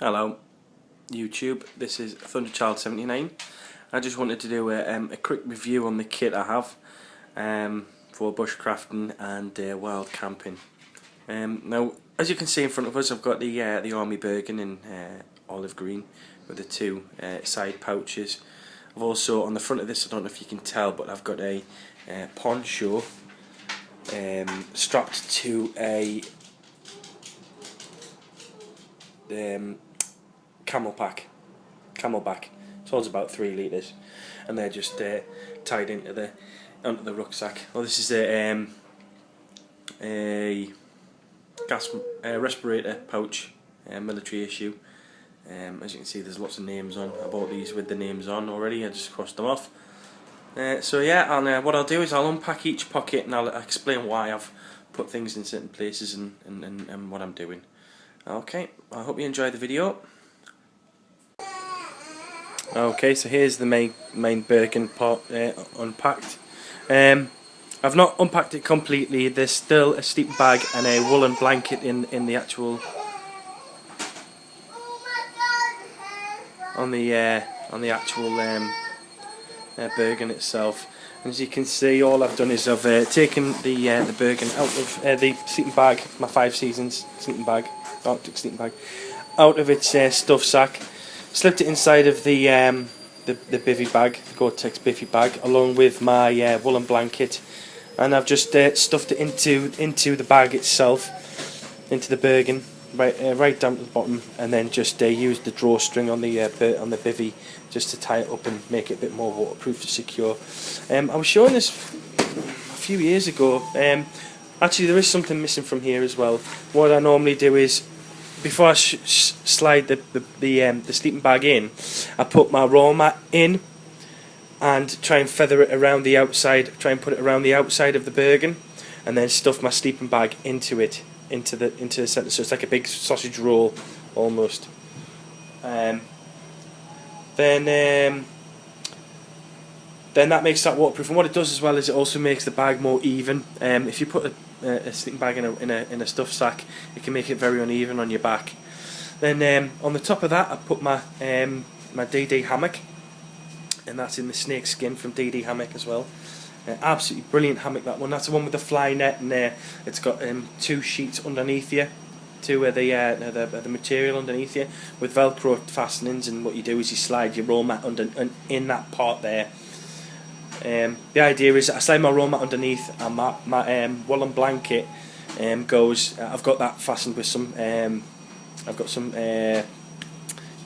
Hello YouTube, this is Thunderchild79. I just wanted to do a quick review on the kit I have for bushcrafting and wild camping. Now, as you can see in front of us, I've got the Army Bergen in olive green with the two side pouches. I've also, on the front of this, I don't know if you can tell, but I've got a poncho strapped to a camelback. It holds about 3 litres, and they're just tied onto the rucksack. Well, this is a gas respirator pouch, military issue. As you can see, there's lots of names on. I bought these with the names on already. I just crossed them off. So yeah, and what I'll do is I'll unpack each pocket and I'll explain why I've put things in certain places and what I'm doing. Okay, I hope you enjoyed the video. Okay, so here's the main Birkin part unpacked. I've not unpacked it completely. There's still a sleeping bag and a woolen blanket in the actual on the actual Birkin itself. And as you can see, all I've done is I've taken the Birkin out of the sleeping bag, my 5 Seasons sleeping bag, Arctic sleeping bag, out of its stuff sack. Slipped it inside of the bivvy bag, the Gore-Tex bivvy bag, along with my woolen blanket, and I've just stuffed it into the bag itself, into the Bergen, right down to the bottom, and then just used the drawstring on the bivvy just to tie it up and make it a bit more waterproof and secure. I was showing this a few years ago. Actually, there is something missing from here as well. What I normally do is, before I slide the sleeping bag in, I put my raw mat in and try and feather it around the outside, try and put it around the outside of the Bergen, and then stuff my sleeping bag into the centre, so it's like a big sausage roll almost. Then that makes that waterproof, and what it does as well is it also makes the bag more even. If you put a sleeping bag in a stuff sack, it can make it very uneven on your back. Then on the top of that, I put my my DD hammock, and that's in the snake skin from DD Hammock as well. Absolutely brilliant hammock, that one. That's the one with the fly net, and it's got 2 sheets underneath you, the material underneath you with Velcro fastenings, and what you do is you slide your raw mat in that part there. The idea is I slide my raw mat underneath, and my woolen blanket goes. I've got that fastened with some. I've got some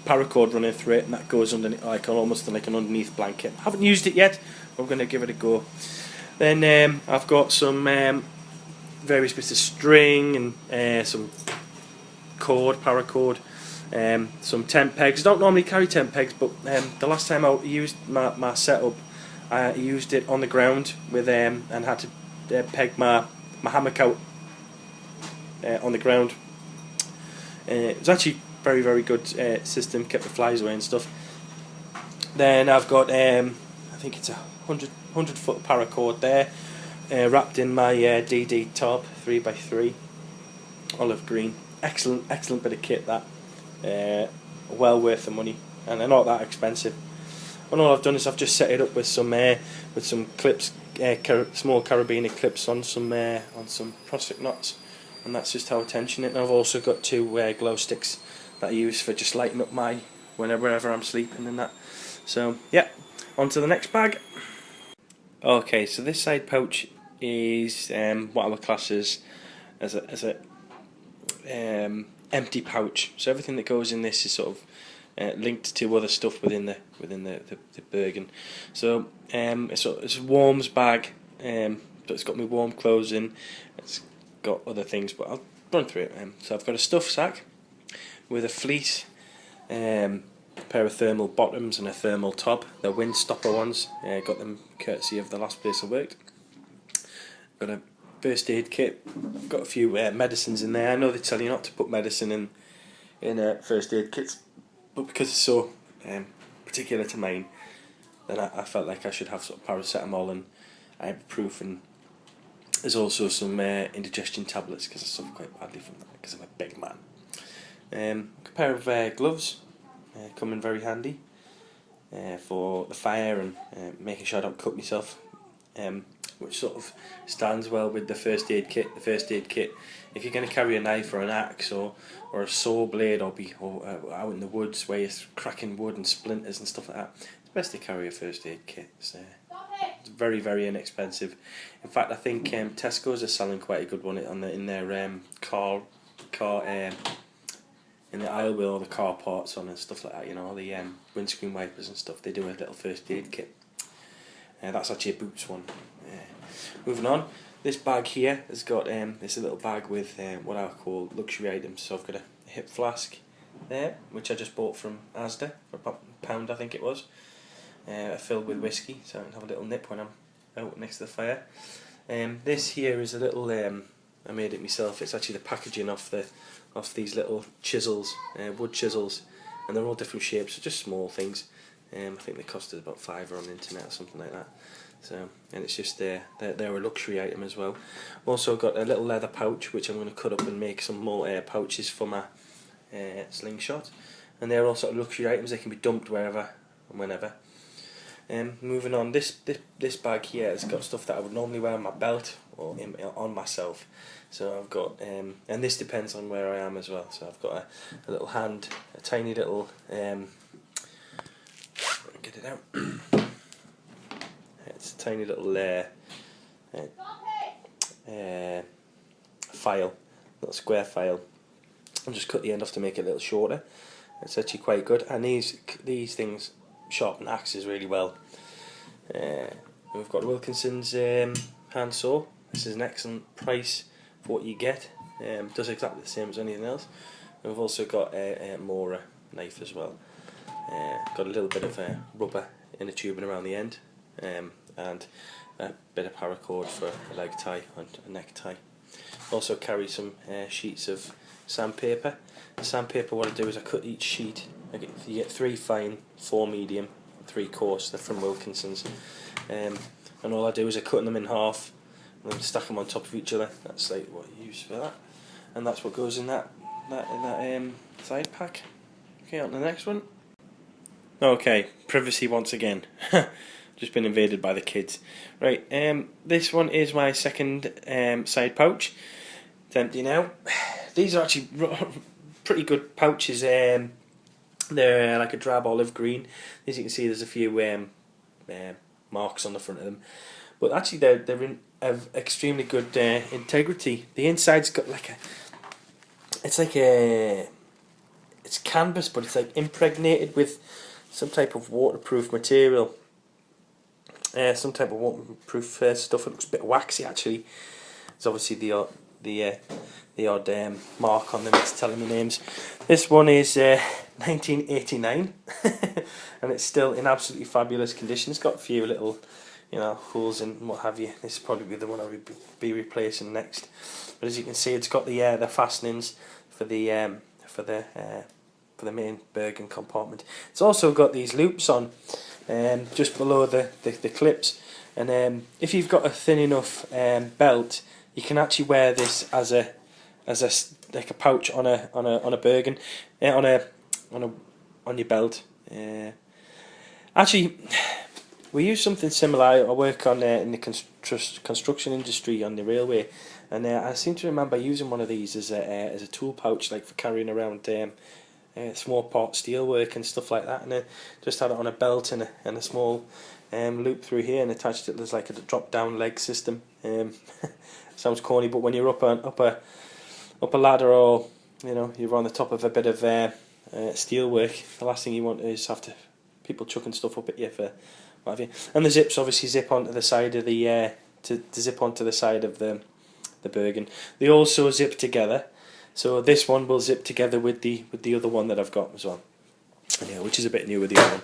paracord running through it, and that goes underneath, almost like an underneath blanket. I haven't used it yet, but I'm going to give it a go. Then I've got some various bits of string and some cord, paracord, some tent pegs. I don't normally carry tent pegs, but the last time I used my setup, I used it on the ground with and had to peg my hammock out on the ground. It was actually very good system, kept the flies away and stuff. Then I've got I think it's a 100 foot paracord there, wrapped in my DD top 3x3 olive green. Excellent bit of kit, that. Well worth the money, and they're not that expensive. And all I've done is I've just set it up with some clips, small carabiner clips on some plastic knots, and that's just how I tension it. And I've also got 2 glow sticks that I use for just lighting up wherever I'm sleeping and that. So yeah, on to the next bag. Okay, so this side pouch is what I would class as a empty pouch. So everything that goes in this is sort of linked to other stuff within the Bergen. So it's a warms bag. It's got my warm clothes in. It's got other things, but I'll run through it. So I've got a stuff sack with a fleece, pair of thermal bottoms and a thermal top. They're wind stopper ones. Got them courtesy of the last place I worked. Got a first aid kit. Got a few medicines in there. I know they tell you not to put medicine in first aid kits, but because it's so particular to mine, then I felt like I should have sort of paracetamol and ibuprofen. There's also some indigestion tablets because I suffer quite badly from that because I'm a big man. A pair of gloves come in very handy for the fire and making sure I don't cut myself, which sort of stands well with the first aid kit. The first aid kit, if you're going to carry a knife or an axe or a saw blade or out in the woods where you're cracking wood and splinters and stuff like that, it's best to carry a first aid kit. It's very, very inexpensive. In fact, I think Tesco's are selling quite a good one in their car in the aisle with all the car parts on and stuff like that, you know, all the windscreen wipers and stuff. They do a little first aid kit. That's actually a Boots one. Moving on, this bag here has got this little bag with what I call luxury items. So I've got a hip flask there, which I just bought from Asda for about £1, I think it was, filled with whiskey, so I can have a little nip when I'm out next to the fire. This here is a little, I made it myself. It's actually the packaging off these little chisels, wood chisels, and they're all different shapes, so just small things. I think they costed about £5 on the internet or something like that. So, and it's just they're a luxury item as well. Also got a little leather pouch which I'm going to cut up and make some more pouches for my slingshot, and they're also luxury items. They can be dumped wherever and whenever. Moving on, this bag here has got stuff that I would normally wear on my belt or on myself. So I've got, and this depends on where I am as well. So I've got a little a tiny little, get it out. It's a tiny little file, little square file. I'll just cut the end off to make it a little shorter. It's actually quite good, and these things sharpen axes really well. We've got Wilkinson's hand saw. This is an excellent price for what you get. Does exactly the same as anything else. And we've also got a Mora knife as well. Got a little bit of rubber in the tubing around the end, and a bit of paracord for a leg tie and a neck tie. Also carry some sheets of sandpaper. The sandpaper, what I do is I cut each sheet. You get 3 fine, 4 medium, 3 coarse. They're from Wilkinson's, and all I do is I cut them in half and then stack them on top of each other. That's like what you use for that, and that's what goes in that side pack. Okay, on to the next one. Okay, privacy once again. Just been invaded by the kids. Right, this one is my second side pouch. It's empty now. These are actually pretty good pouches. They're like a drab olive green. As you can see, there's a few marks on the front of them, but actually they're in of extremely good integrity. The inside's got like it's canvas, but it's like impregnated with some type of waterproof material. Some type of waterproof stuff. It looks a bit waxy actually. There's obviously the odd mark on them. It's telling me names. This one is 1989, and it's still in absolutely fabulous condition. It's got a few little, holes and what have you. This is probably the one I would be replacing next. But as you can see, it's got the fastenings for the main Bergen compartment. It's also got these loops on just below the clips, and if you've got a thin enough belt, you can actually wear this as a pouch on a Bergen, on your belt. Actually, we use something similar. I work on in the construction industry on the railway, and I seem to remember using one of these as a tool pouch, like for carrying around small part steel work and stuff like that, and I just had it on a belt and a small loop through here and attached it. There's like a drop down leg system. Sounds corny, but when you're up a ladder, or you're on the top of a bit of steel work, the last thing you want is have people chucking stuff up at you for what have you. And the zips obviously zip onto the side of the to zip onto the side of the Bergen. They also zip together. So this one will zip together with the other one that I've got as well, which is a bit new with the other one,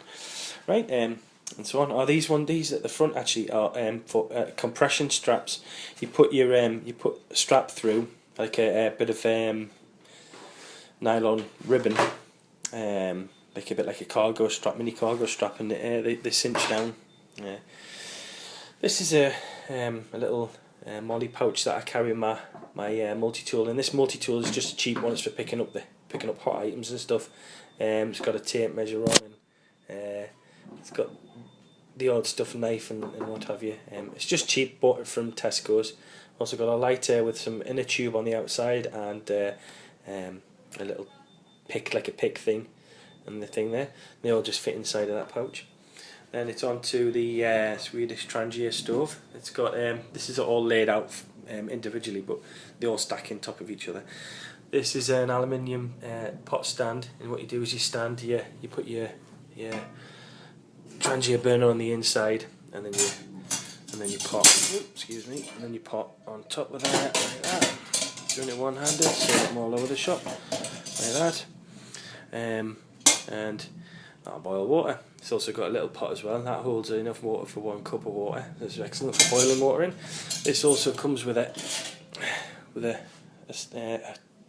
right? And so on. These at the front actually are for compression straps. You put a strap through like a bit of nylon ribbon, like a bit like a cargo strap, mini cargo strap, and they cinch down. This is a little molly pouch that I carry in my multi-tool, and this multi-tool is just a cheap one. It's for picking up picking up hot items and stuff. It's got a tape measure on, and it's got the odd stuff knife and what have you. It's just cheap, bought it from Tesco's. Also got a lighter with some inner tube on the outside, and a little pick, like a pick thing, and the thing there. They all just fit inside of that pouch. Then it's on to the Swedish Trangia stove. It's got this is all laid out individually, but they all stack on top of each other. This is an aluminium pot stand, and what you do is you stand here, you put your Trangia burner on the inside, and then you pot. Excuse me, and then you pot on top of that like that. Doing it one-handed, so I'm all over the shop like that. And that'll boil water. It's also got a little pot as well. That holds enough water for 1 cup of water. This is excellent for boiling water in. This also comes with a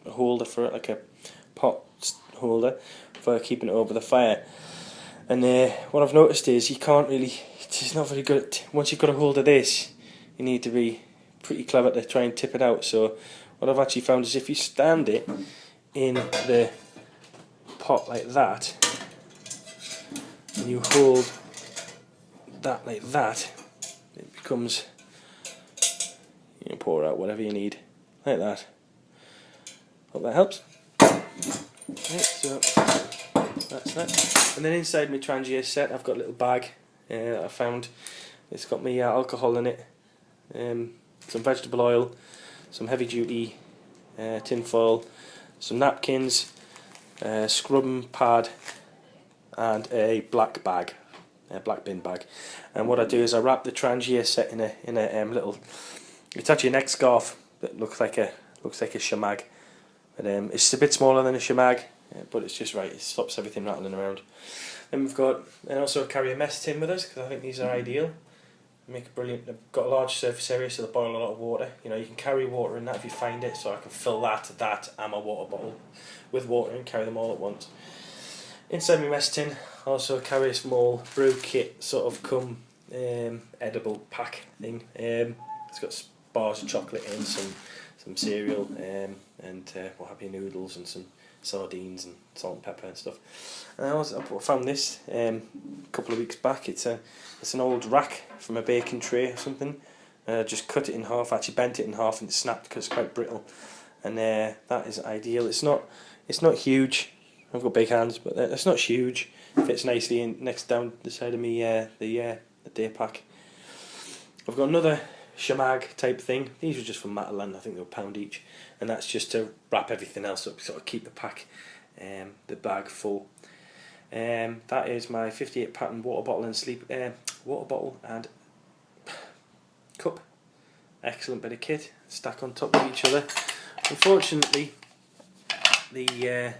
holder for it, like a pot holder for keeping it over the fire. And what I've noticed is you can't really, it's not very good once you've got a hold of this, you need to be pretty clever to try and tip it out. So what I've actually found is if you stand it in the pot like that, and you hold that like that, it becomes, you can pour out whatever you need like that. Hope that helps. Okay, so that's that. And then inside my Trangia set, I've got a little bag that I found. It's got my alcohol in it, some vegetable oil, some heavy duty tin foil, some napkins, scrubbing pad, and a black bag, a black bin bag. And what I do is I wrap the Trangia set in a little, it's actually a neck scarf that looks like a shamag. But it's a bit smaller than a shamag, but it's just right. It stops everything rattling around. Then we've got, and also carry a mess tin with us, because I think these are ideal. Make a brilliant. They've got a large surface area, so they boil a lot of water. You know, you can carry water in that if you find it. So I can fill that and my water bottle with water and carry them all at once. Inside my mess tin, I also carry a small brew kit, sort of come edible pack thing. It's got bars of chocolate in, some cereal, and what have you, noodles and some sardines and salt and pepper and stuff. And I found this a couple of weeks back. It's an old rack from a baking tray or something. Just cut it in half. Actually bent it in half and it snapped because it's quite brittle. And that is ideal. It's not huge. I've got big hands, but it's not huge. It fits nicely in next down the side of me the day pack. I've got another shamag type thing. These were just from Matalan. I think they were £1 each, and that's just to wrap everything else up, sort of keep the pack, the bag full. That is my 58 pattern water bottle and cup. Excellent bit of kit, stack on top of each other. Unfortunately, the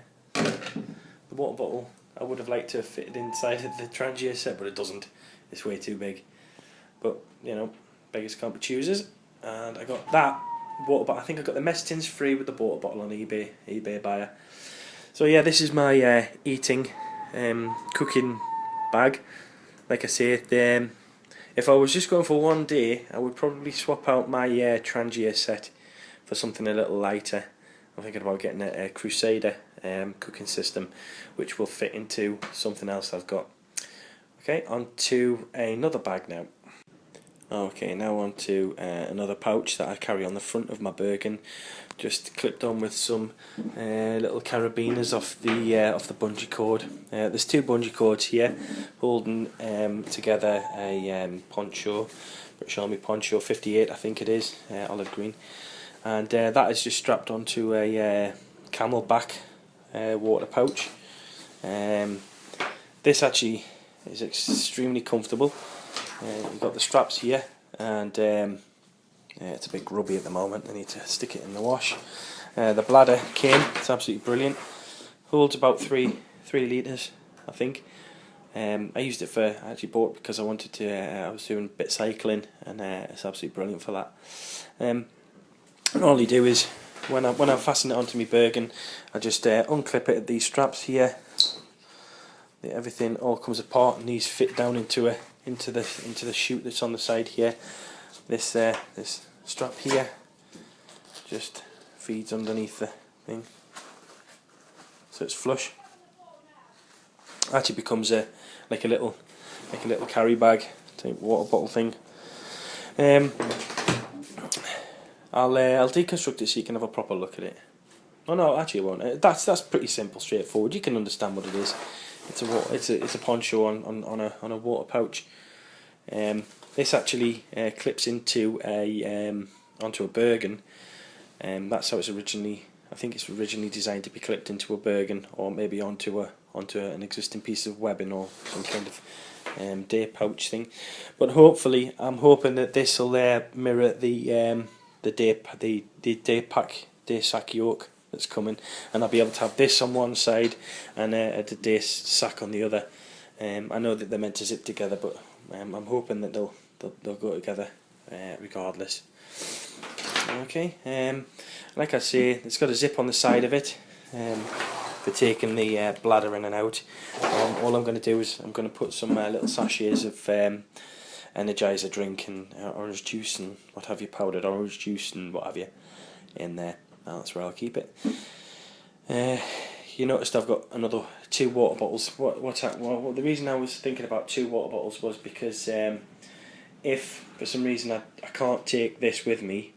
water bottle I would have liked to have fitted inside of the Trangia set, but it doesn't. It's way too big. But you know, beggars can't be choosers. And I got that water bottle. I think I got the mess tins free with the water bottle on eBay buyer. So yeah, this is my eating, cooking bag. Like I say, if I was just going for one day, I would probably swap out my Trangia set for something a little lighter. I'm thinking about getting a Crusader cooking system, which will fit into something else I've got. Okay, on to another bag now. Okay, now on to another pouch that I carry on the front of my Bergen, just clipped on with some little carabiners off the bungee cord. There's 2 bungee cords here holding together a poncho, British Army poncho 58 I think it is, olive green, and that is just strapped onto a camelback water pouch. This actually is extremely comfortable. You've got the straps here, and it's a bit grubby at the moment. I need to stick it in the wash. The bladder came, it's absolutely brilliant. Holds about 3 litres, I think. I used it for, I actually bought it because I wanted to, I was doing a bit cycling, and it's absolutely brilliant for that. And all you do is, when I fasten it onto my Bergen, I just unclip it at these straps here. Everything all comes apart, and these fit down into the chute that's on the side here. This strap here just feeds underneath the thing. so it's flush. Actually becomes like a little carry bag type water bottle thing. I'll deconstruct it so you can have a proper look at it. Oh no, actually I won't. That's pretty simple, straightforward. You can understand what it is. It's a poncho on a water pouch. This actually clips into onto a Bergen. That's how it's originally. I think it's originally designed to be clipped into a Bergen, or maybe onto an existing piece of webbing or some kind of day pouch thing. But hopefully, I'm hoping that this will mirror the day sack yoke that's coming, and I'll be able to have this on one side and the day sack on the other. I know that they're meant to zip together, but I'm hoping that they'll go together regardless. Okay, like I say, it's got a zip on the side of it for taking the bladder in and out. All I'm going to do is I'm going to put some little sachets of Energizer drink and orange juice and what have you, powdered orange juice and what have you, in there. That's where I'll keep it. You noticed I've got another 2 water bottles. Well, the reason I was thinking about 2 water bottles was because if for some reason I can't take this with me,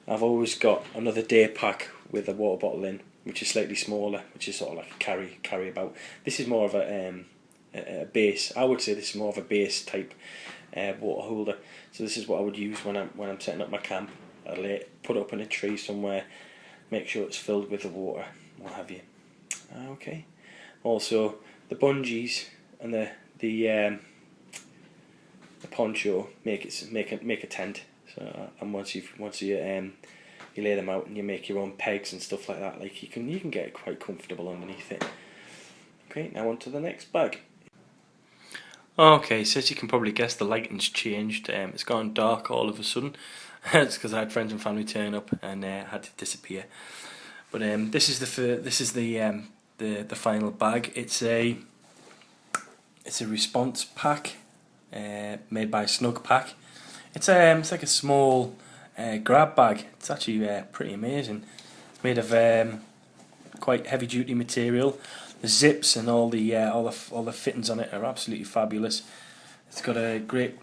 I've always got another day pack with a water bottle in, which is slightly smaller, which is sort of like a carry about. This is more of a base. I would say this is more of a base type water holder. So this is what I would use when I'm setting up my camp. I'll put it up in a tree somewhere, make sure it's filled with the water, what have you. Okay. Also, the bungees and the poncho make a tent. So and once you lay them out and you make your own pegs and stuff like that, like you can get quite comfortable underneath it. Okay, now on to the next bag. Okay, so as you can probably guess, the lighting's changed. It's gone dark all of a sudden. It's because I had friends and family turn up and had to disappear. But this is the final bag. It's a response pack made by Snug Pack. It's like a small grab bag. It's actually pretty amazing. It's made of quite heavy duty material. The zips and all the fittings on it are absolutely fabulous. It's got a great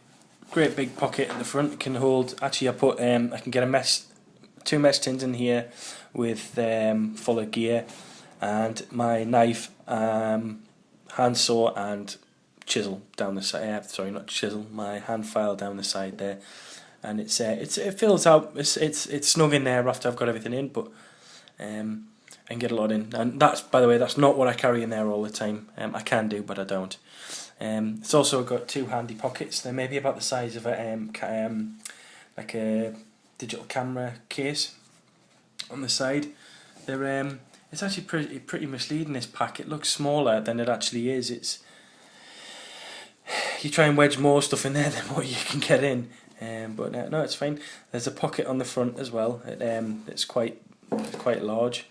big pocket at the front. It can hold. Actually, I can get 2 mesh tins in here with full of gear, and my knife, handsaw and chisel down the side. Sorry, not chisel. My hand file down the side there, and it fills out. It's snug in there after I've got everything in, but I can get a lot in. And that's, by the way, that's not what I carry in there all the time. I can do, but I don't. It's also got 2 handy pockets. They're maybe about the size of like a digital camera case on the side. It's actually pretty misleading, this pack. It looks smaller than it actually is. You try and wedge more stuff in there than what you can get in, but no, it's fine. There's a pocket on the front as well. It's quite large,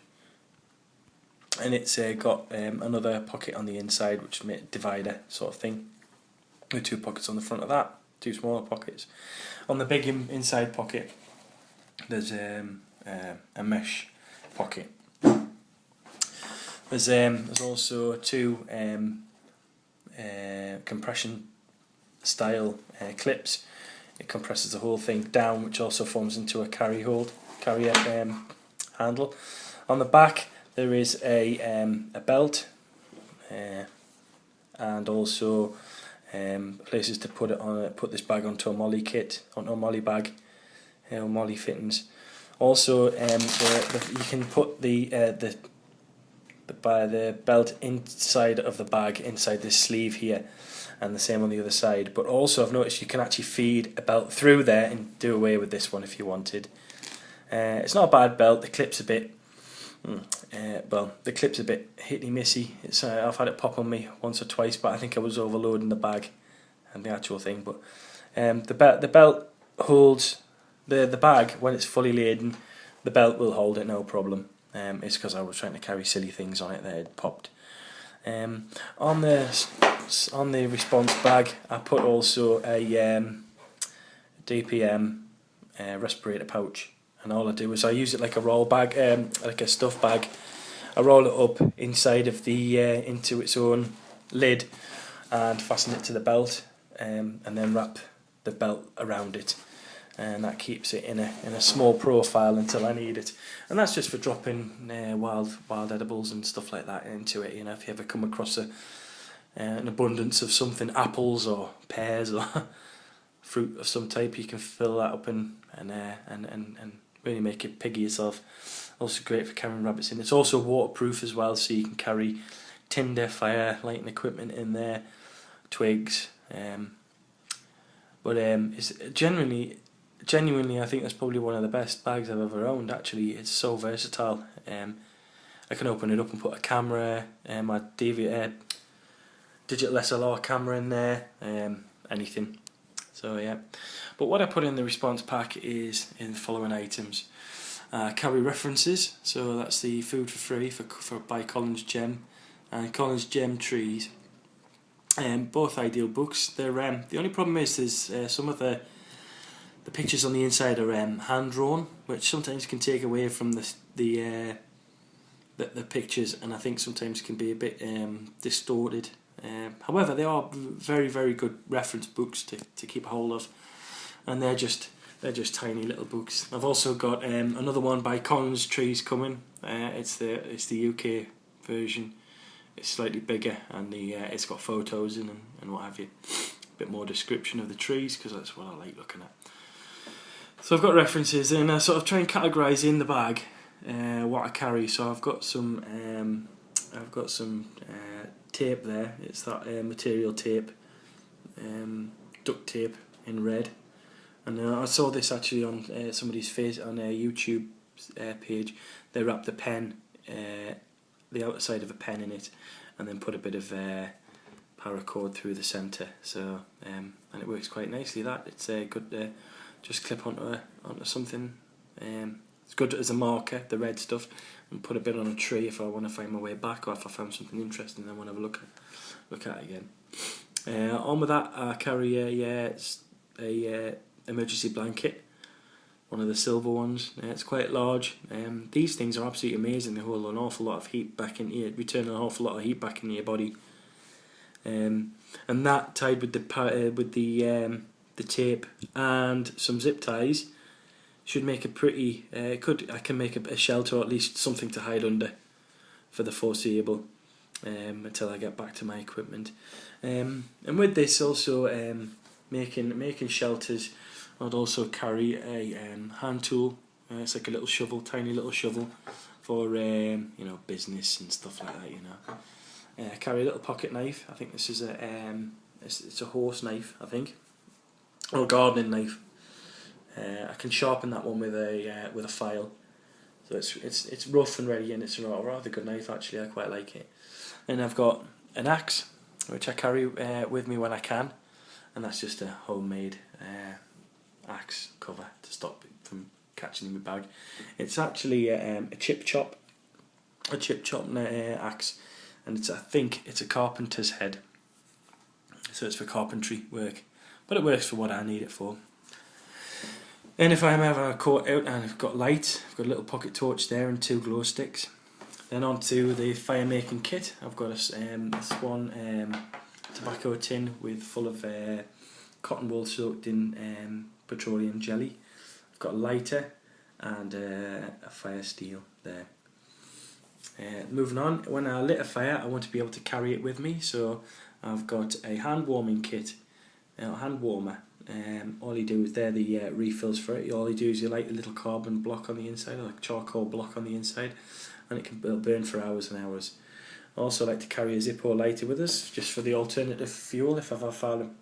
and it's got another pocket on the inside, which is a divider sort of thing, with 2 pockets on the front of that, 2 smaller pockets. On the big inside pocket, there's a mesh pocket. There's also 2 compression style clips. It compresses the whole thing down, which also forms into a carrier handle. On the back there is a belt and also places to put this bag onto a molly kit, onto a molly bag, or molly fittings. Also, you can put the belt inside of the bag, inside this sleeve here, and the same on the other side. But also I've noticed you can actually feed a belt through there and do away with this one if you wanted. It's not a bad belt. The clip's a bit hitty missy. I've had it pop on me once or twice, but I think I was overloading the bag and the actual thing. But the belt holds the bag when it's fully laden. The belt will hold it, no problem. It's because I was trying to carry silly things on it that had popped. On the response bag, I put also a DPM respirator pouch, and all I do is I use it like a roll bag, like a stuff bag. I roll it up inside of the into its own lid and fasten it to the belt, and then wrap the belt around it, and that keeps it in a small profile until I need it. And that's just for dropping wild edibles and stuff like that into it. You know, if you ever come across an abundance of something, apples or pears or fruit of some type, you can fill that up and really make it piggy yourself. Also great for carrying rabbits in. It's also waterproof as well, so you can carry tinder, fire, lighting equipment in there, twigs. It's genuinely, I think that's probably one of the best bags I've ever owned. Actually, it's so versatile. I can open it up and put a camera, my digital SLR camera in there, anything. So yeah, but what I put in the response pack is in the following items. Carry references, so that's the Food for Free by Collins Gem and Collins Gem Trees. Both ideal books. They're the only problem is there's some of the pictures on the inside are hand drawn, which sometimes can take away from the pictures, and I think sometimes can be a bit distorted. However, they are very, very good reference books to keep hold of, and they're just tiny little books. I've also got another one by Collins Trees coming. It's the UK version. It's slightly bigger, and it's got photos in and what have you. A bit more description of the trees, because that's what I like looking at. So I've got references, and I sort of try and categorise in the bag what I carry. So I've got some tape there. It's that material tape, duct tape in red. And I saw this actually on somebody's face on a YouTube page. They wrapped the pen, the outside of a pen in it, and then put a bit of paracord through the centre. So and it works quite nicely. That it's a good just clip onto something. It's good as a marker, the red stuff, and put a bit on a tree if I want to find my way back, or if I found something interesting and I want to have a look at it again. On with that, I carry a emergency blanket, one of the silver ones. It's quite large. These things are absolutely amazing. They hold an awful lot of heat back in here, return an awful lot of heat back in your body. And that tied with the tape and some zip ties should make a pretty. I can make a shelter, or at least something to hide under for the foreseeable until I get back to my equipment. And with this also making shelters, I'd also carry a hand tool. It's like a little shovel, tiny little shovel for business and stuff like that. I carry a little pocket knife. I think this is it's a horse knife, I think, or a gardening knife. I can sharpen that one with a file, so it's rough and ready, and it's a rather good knife actually. I quite like it. And I've got an axe, which I carry with me when I can, and that's just a homemade axe cover to stop it from catching in my bag. It's actually a chip chop axe, and I think it's a carpenter's head, so it's for carpentry work, but it works for what I need it for. And if I'm ever caught out and I've got light, I've got a little pocket torch there and 2 glow sticks. Then on to the fire making kit. I've got this one tobacco tin full of cotton wool soaked in petroleum jelly. I've got a lighter and a fire steel there. Moving on, when I lit a fire, I want to be able to carry it with me, so I've got a hand warming kit, hand warmer. All you do is they're the refills for it. All you do is you light a little carbon block on the inside, like charcoal block on the inside, and it'll burn for hours and hours. I also like to carry a Zippo lighter with us, just for the alternative fuel if I've find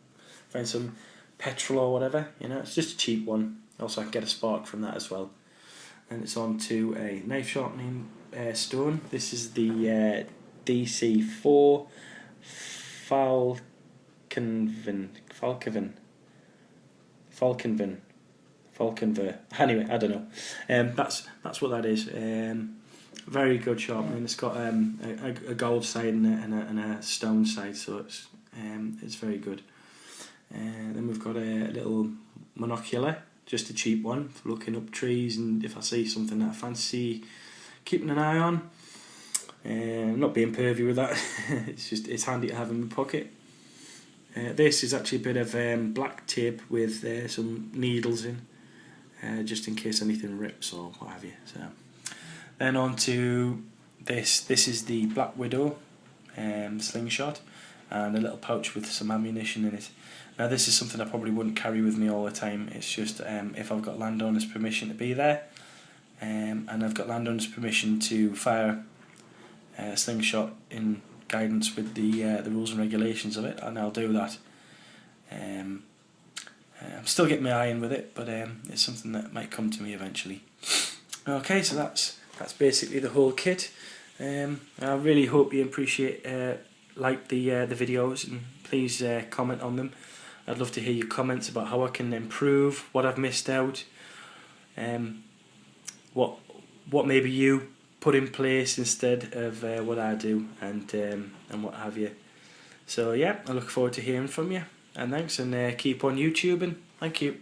some petrol or whatever. It's just a cheap one. Also, I can get a spark from that as well. And it's on to a knife sharpening stone. This is the DC4 Falconver. Anyway, I don't know. That's what that is. Very good sharpening. It's got a gold side and a stone side, so it's very good. Then we've got a little monocular, just a cheap one for looking up trees, and if I see something that I fancy keeping an eye on. I'm not being pervy with that. It's handy to have in my pocket. This is actually a bit of black tape with some needles in, just in case anything rips or what have you. So then on to this. This is the Black Widow slingshot, and a little pouch with some ammunition in it. Now this is something I probably wouldn't carry with me all the time. It's just if I've got landowner's permission to be there, and I've got landowner's permission to fire a slingshot in guidance with the rules and regulations of it, and I'll do that. I'm still getting my eye in with it, but it's something that might come to me eventually. Okay, so that's basically the whole kit. I really hope you appreciate like the videos, and please comment on them. I'd love to hear your comments about how I can improve, what I've missed out, what maybe you put in place instead of what I do, and what have you. So yeah, I look forward to hearing from you, and thanks, and keep on YouTubing. Thank you.